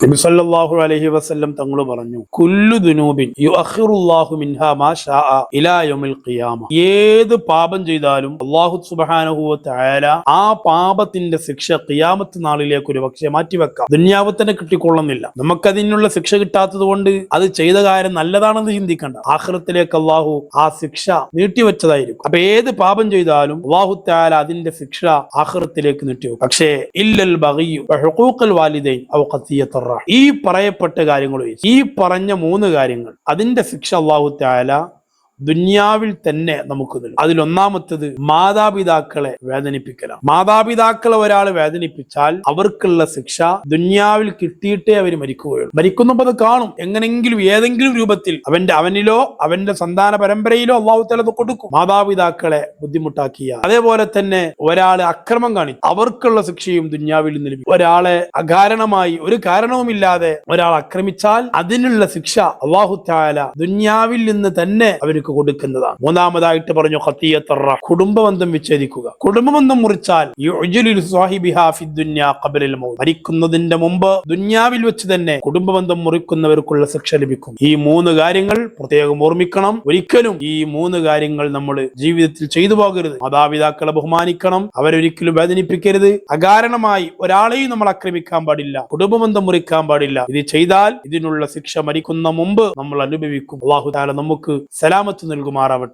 നബി സല്ലല്ലാഹു അലൈഹി വസല്ലം തങ്ങൾ പറഞ്ഞു, കുല്ലു ദുനൂബിൻ യുഅഖിറുല്ലാഹു മിൻഹാ മാ ശാഅ ഇലാ യൗമിൽ ഖിയാമ. ഏത് പാപം ചെയ്താലും അല്ലാഹു സുബ്ഹാനഹു വ തആല ആ പാപത്തിന്റെ ശിക്ഷ ഖിയാമത്ത് നാളിലേക്ക് ഒരു പക്ഷേ മാറ്റിവെക്കാം. ദുനിയാവ് തന്നെ കിട്ടിക്കൊള്ളുന്നില്ല. നമുക്കതിനുള്ള ശിക്ഷ കിട്ടാത്തത് കൊണ്ട് അത് ചെയ്ത കാര്യം നല്ലതാണെന്ന് ചിന്തിക്കണ്ട. ആഖിറത്തിലേക്ക് അല്ലാഹു ആ ശിക്ഷ നീട്ടിവെച്ചതായിരിക്കും. അപ്പൊ ഏത് പാപം ചെയ്താലും അല്ലാഹു തആല അതിന്റെ ശിക്ഷ ആഖിറത്തിലേക്ക് നീട്ടിവെക്കും. പക്ഷേ ഇല്ലൽ ബഗിയു വ ഹുഖൂഖൽ വാലിദൈൻ ഔ ഖത്തിയത്തുർ റഹം, ഈ പറയപ്പെട്ട കാര്യങ്ങൾ, ഈ പറഞ്ഞ 3 കാര്യങ്ങൾ, അതിന്റെ ശിക്ഷ അല്ലാഹു തആല ദുനിയാവിൽ തന്നെ നമുക്ക് നൽകും. അതിലൊന്നാമത്തത് മാതാപിതാക്കളെ വേദനിപ്പിക്കലാണ്. മാതാപിതാക്കളെ ഒരാൾ വേദനിപ്പിച്ചാൽ അവർക്കുള്ള ശിക്ഷ ദുനിയാവിൽ കിട്ടിയിട്ടേ അവർ മരിക്കുകയുള്ളൂ. മരിക്കുമ്പോൾ അത് കാണും, എങ്ങനെങ്കിലും ഏതെങ്കിലും രൂപത്തിൽ അവനിലോ അവന്റെ സന്താന പരമ്പരയിലോ അല്ലാഹു തആല അത് കൊടുക്കും. മാതാപിതാക്കളെ ബുദ്ധിമുട്ടാക്കിയ, അതേപോലെ തന്നെ ഒരാള് അക്രമം കാണിച്ചു, അവർക്കുള്ള ശിക്ഷയും ദുനിയാവിൽ നിന്ന് ലഭിക്കും. ഒരാളെ അകാരണമായി ഒരു കാരണവുമില്ലാതെ ഒരാൾ ആക്രമിച്ചാൽ അതിനുള്ള ശിക്ഷ അല്ലാഹു തആല ദുനിയാവിൽ നിന്ന് തന്നെ അവർക്ക് കൊടുക്കുന്നതാണ്. മൂന്നാമതായിട്ട് പറഞ്ഞു ഖത്തിയത്തുർ റഹം, കുടുംബബന്ധം വിച്ഛേദിക്കുക. കുടുംബബന്ധം മുറിച്ചാൽ യുജ്ലിലു സ്വാഹിബിഹാ ഫിദ് ദുനിയാ ഖബ്ലൽ മൗത്ത്, മരിക്കുന്നതിന്റെ മുമ്പ് ദുനിയാവിൽ വെച്ച് തന്നെ കുടുംബബന്ധം മുറിക്കുന്നവർക്കുള്ള ശിക്ഷ ലഭിക്കും. ഈ 3 കാര്യങ്ങൾ പ്രത്യേകം ഓർമ്മിക്കണം. ഒരിക്കലും ഈ 3 കാര്യങ്ങൾ നമ്മൾ ജീവിതത്തിൽ ചെയ്തു പോകരുത്. മാതാപിതാക്കളെ ബഹുമാനിക്കണം, അവരൊരിക്കലും വേദനിപ്പിക്കരുത്. അകാരണമായി ഒരാളെയും നമ്മൾ ആക്രമിക്കാൻ പാടില്ല, കുടുംബബന്ധം മുറിക്കാൻ പാടില്ല. ഇത് ചെയ്താൽ ഇതിനുള്ള ശിക്ഷ മരിക്കുന്ന മുമ്പ് നമ്മൾ അനുഭവിക്കും. അല്ലാഹു തആല നമുക്ക് സലാമത്ത് നൽകുമാറാവട്ടെ.